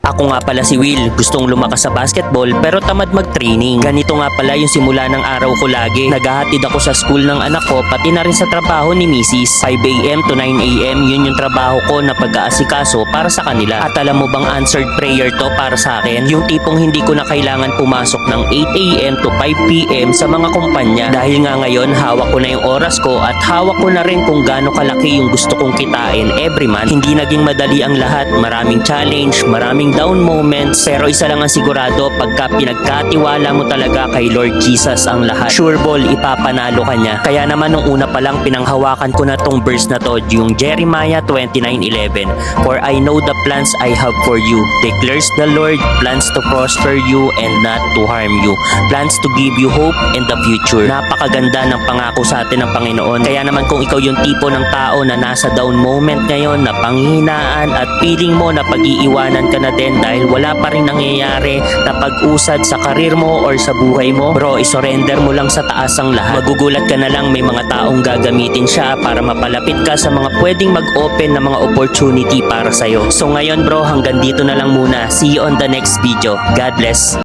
Ako nga pala si Will, gustong lumakas sa basketball pero tamad mag-training. Ganito nga pala yung simula ng araw ko lagi. Naghahatid ako sa school ng anak ko pati na rin sa trabaho ni Mrs. 5 AM to 9 AM, yun yung trabaho ko na pag-aasikaso para sa kanila. At alam mo bang answered prayer to para sa akin? Yung tipong hindi ko na kailangan pumasok ng 8 AM to 5 PM sa mga kumpanya. Dahil nga ngayon hawak ko na yung oras ko at hawak ko na rin kung gaano kalaki yung gusto kong kitain every month. Hindi naging madali ang lahat, maraming challenge, maraming down moments, pero isa lang ang sigurado, pagka pinagkatiwala mo talaga kay Lord Jesus ang lahat, sure ball ipapanalo ka niya. Kaya naman nung una pa lang pinanghawakan ko na tong verse na to, yung Jeremiah 29:11. For I know the plans I have for you, declares the Lord, plans to prosper you and not to harm you, plans to give you hope in the future. Napakaganda ng pangako sa atin ng Panginoon. Kaya naman kung ikaw yung tipo ng tao na nasa down moment ngayon, na panghihinaan at feeling mo na pag-iiwanan ka na din dahil wala pa rin nangyayari na pag-usad sa karir mo or sa buhay mo, bro, isurrender mo lang sa taas ang lahat. Magugulat ka na lang, may mga taong gagamitin siya para mapalapit ka sa mga pwedeng mag-open na mga opportunity para sa'yo. So ngayon bro, hanggang dito na lang muna. See you on the next video. God bless.